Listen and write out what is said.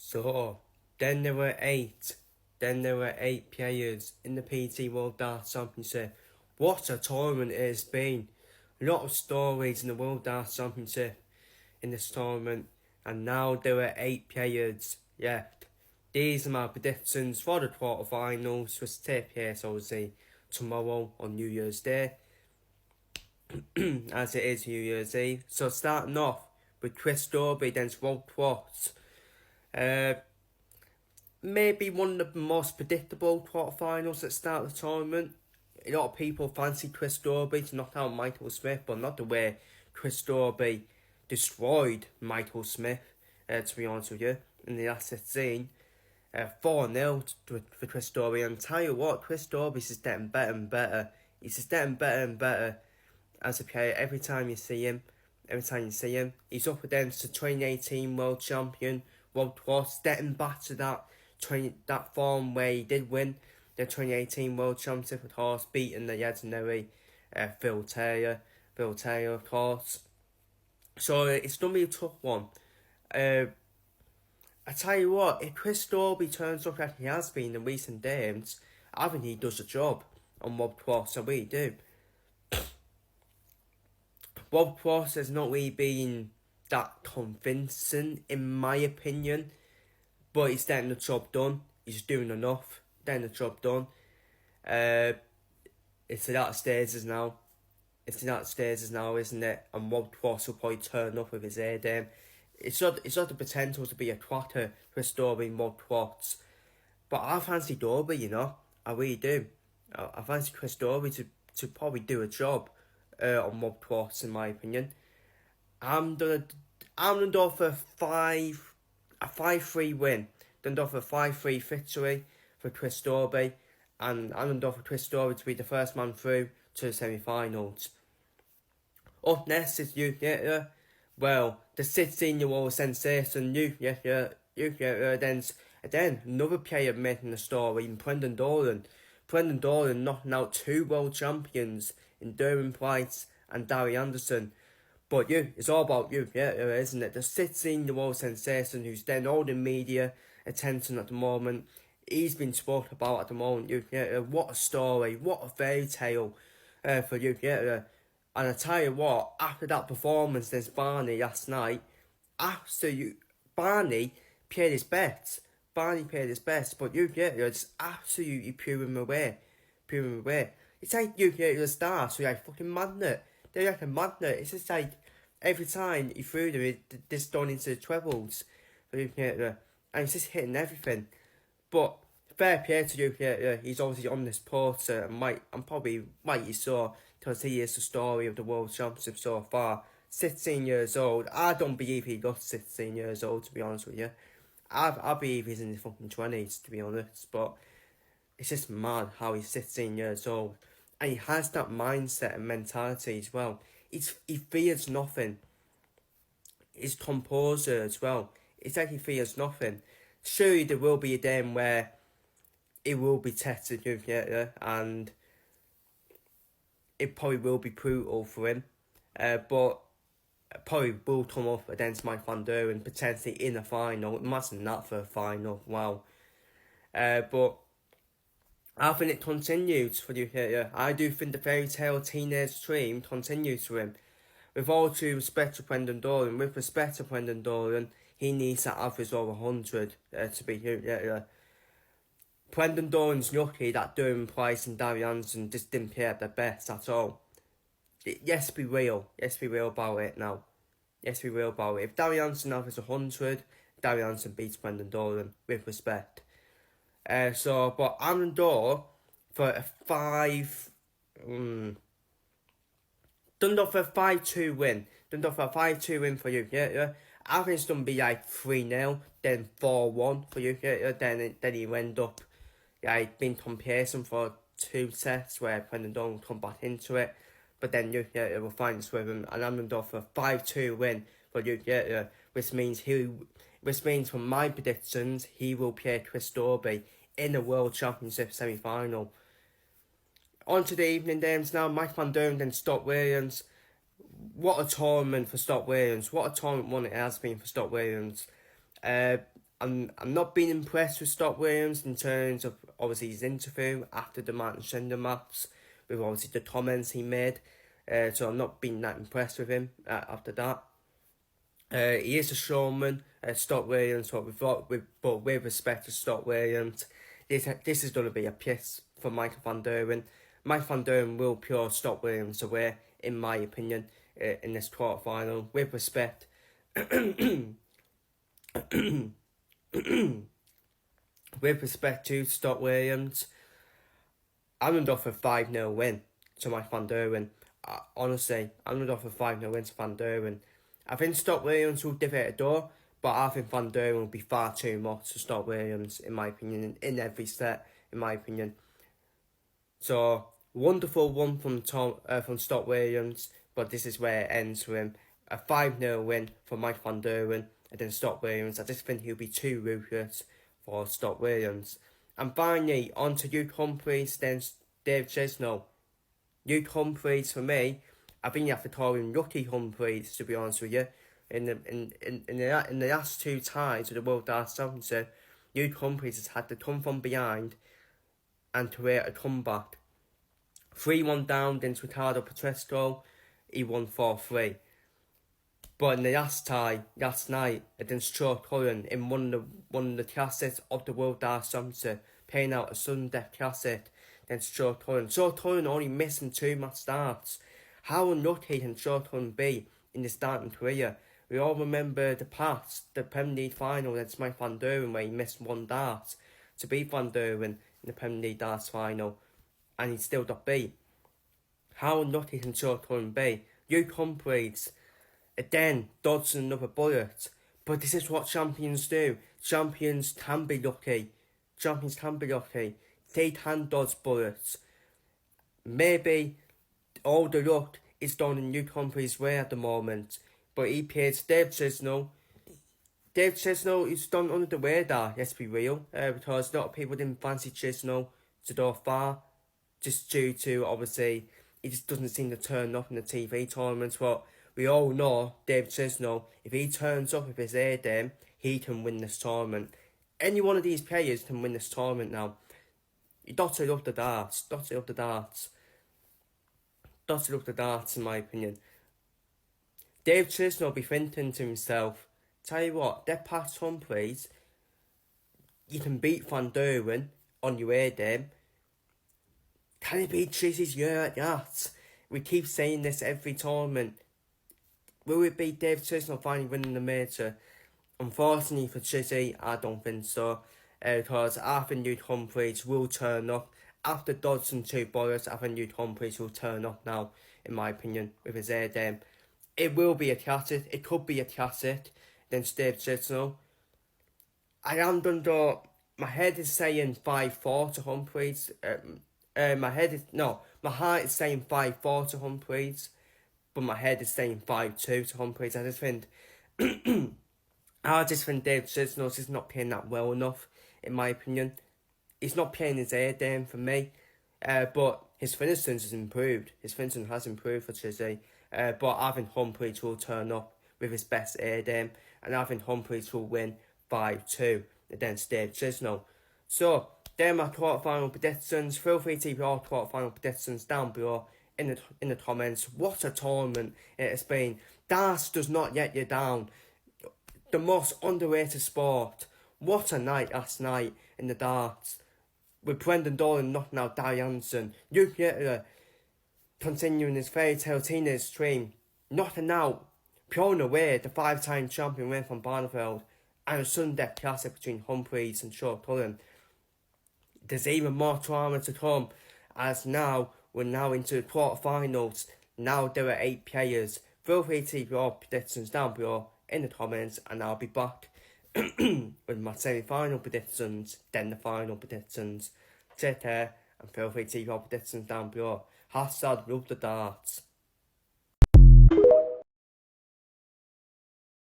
So, then there were eight. Then there were 8 players in the PT World Darts Championship. What a tournament it has been. A lot of stories in the World Darts Championship in this tournament. And now there are 8 players left. These are my predictions for the quarterfinals, which take place obviously tomorrow on New Year's Day. As it is New Year's Eve. So starting off with Chris Dobie against Walt Watts. Maybe one of the most predictable quarterfinals at the start of the tournament. A lot of people fancy Chris Dobie to knock out Michael Smith, but not the way Chris Dobie destroyed Michael Smith, to be honest with you, in the last 16. 4-0 for Chris Dobie. And tell you what, Chris Dobie's just getting better and better. He's just getting better and better as a player every time you see him. He's up against the 2018 world champion, Walt Watts, getting back to that form where he did win the 2018 World Championship, of course, beating the legendary Phil Taylor, of course. So it's going to be a tough one. I tell you what, if Chris Dobie turns up like he has been in recent games, I think he does the job on Walt Watts. I really do. Walt Watts has not really been that convincing, in my opinion. But he's getting the job done. He's doing enough. Getting the job done. It's at that stages now. Isn't it? And Walt Watts will probably turn up with his A game. It's got the potential to be a twatter for Dobie and Walt Watts. But I fancy Dobie, you know. I really do. I fancy Chris Dobie to probably do a job on Walt Watts, in my opinion. I'm gonna go for a 5-3 win. Then go for a 5-3 victory for Chris Dobie. And I'm going to go for Chris Dobie to be the first man through to the semi-finals. Up next is UK. Well, the 16-year-old sensation UK then another player making the story in Brendan Dolan. Brendan Dolan knocking out 2 world champions in Gerwen Price and Darry Anderson. But it's all about isn't it? The 16-year-old sensation who's getting all the media attention at the moment. He's been spoken about at the moment. What a story, what a fairy tale for and I tell you what, after that performance against Barney last night, Barney played his best. But just absolutely pew him away. It's like the stars who like fucking magnet. They're like a magnet. It's just like every time he threw them, it just gone into the trebles. And he's just hitting everything. But fair play to he's obviously on this porter and probably rightly so, because he is the story of the World Championship so far. 16 years old. I don't believe he got 16 years old, to be honest with you. I believe he's in his fucking 20s, to be honest. But it's just mad how he's 16 years old. And he has that mindset and mentality as well. He fears nothing. His composure as well. It's like he fears nothing. Surely there will be a day where it will be tested, and it probably will be brutal for him. But probably will come up against Mike Van Duren potentially in a final. Imagine that for a final. Wow. But I think it continues for I do think the fairy tale teenage dream continues for him. With all due respect to Brendan Dolan, he needs to average over 100 to be Brendan Dolan's lucky that Gerwen Price and Darry Anderson just didn't play at their best at all. Yes, be real about it now. If Darry Anderson averages 100, Darry Anderson beats Brendan Dolan, with respect. But I'm going to go for a 5-2 win. For you, I think it's going to be like 3-0, then 4-1 for you, then you end up being complacent for 2 sets where Brendan Dolan will come back into it. But then it will find its rhythm, and I'm going to go for a 5-2 win for you, which means from my predictions, he will play Chris Dobie in the World Championship semi-final. On to the evening games now. Mike Van Duren and Stock Williams. What a tournament for Stock Williams. What a tournament one it has been for Stock Williams. I'm not being impressed with Scott Williams in terms of obviously his interview after the Martin Schindler maps, with obviously the comments he made. So I'm not being that impressed with him after that. He is a showman, Scott Williams, but with respect to Scott Williams, this is going to be a piss for Michael van Gerwen. Michael van Gerwen will pure Scott Williams away, in my opinion, in this quarter final. With respect, with respect to Scott Williams, I'm going to offer a 5-0 win to Michael van Gerwen. Honestly, I'm going to offer a 5-0 win to Van Gerwen. I think Scott Williams will give it a door, but I think Van Gerwen will be far too much to Scott Williams, in my opinion, in every set, in my opinion. So, wonderful one from Scott Williams, but this is where it ends for him. A 5-0 win for Mike Van Gerwen, and then Scott Williams. I just think he'll be too ruthless for Scott Williams. And finally, on to Luke Humphries, then Dave Chisnall. Luke Humphries, for me, I think you have to call him Lucky Humphries, to be honest with you. In the last two ties of the World Darts Championship, Luke Humphries has had to come from behind and create a comeback. 3-1 down against Ricardo Petresco, he won 4-3. But in the last tie, last night, against Joe Cullen, in one of the classics of the World Darts Championship, paying out a sudden death classic against Joe Cullen. Joe Cullen only missing 2 match starts. How unlucky can Joe Cullen be in his starting career? We all remember the past, the Premier League final against Mike Van Gerwen, where he missed 1 dart to beat Van Gerwen in the Premier League darts final, and he still got beat. How unlucky can Joe Cullen be? Luke Humphries, again, dodging another bullet. But this is what champions do. Champions can be lucky. They can dodge bullets. Maybe all the luck is done in Luke Humphries' way at the moment. But he plays Dave Chisnall. Dave Chisnall is done under the radar, let's be real. Because a lot of people didn't fancy Chisnall to go far. Just due to, obviously, he just doesn't seem to turn up in the TV tournaments. But we all know Dave Chisnall, if he turns up with his A game, he can win this tournament. Any one of these players can win this tournament now. He dotted up the darts, in my opinion. Dave Chisnall will be thinking to himself, tell you what, they're past Humphries. You can beat Van Gerwen on your A game. Can it be Chizzy's year at that? We keep saying this every tournament. Will it be Dave Chisnall finally winning the major? Unfortunately for Chizzy, I don't think so. Because I think Luke Humphries will turn up. After dodging 2 bullets, I think Luke Humphries will turn up now, in my opinion, with his air game. It will be a classic. It could be a classic against Dave Chisnall. I am done though. My head is saying 5-4 to Humphries. My heart is saying 5-4 to Humphries, but my head is saying 5-2 to Humphries. I just think Dave Chisnall is not playing that well enough, in my opinion. He's not playing his air game for me, but his finishing has improved. His finishing has improved for Chizzy, but I think Humphries will turn up with his best air game, and I think Humphries will win 5-2 against Dave Chisnall. So, they're my quarterfinal predictions. Feel free to leave your quarterfinal predictions down below in the comments. What a tournament it has been. Darts does not get you down. The most underrated sport. What a night last night in the darts. With Brendan Dolan knocking out Darry Anderson. Luke Littler continuing his fairy tale teenage dream. Knocking out, pulling away the 5-time champion Ray van Barneveld. And a sudden death classic between Humphries and Sean Cullen. There's even more drama to come, as we're now into the quarterfinals. Now there are 8 players. Feel free to leave your predictions down below in the comments, and I'll be back with my semi-final predictions, then the final predictions. Take care, and feel free to leave your predictions down below. #LoveTheDarts.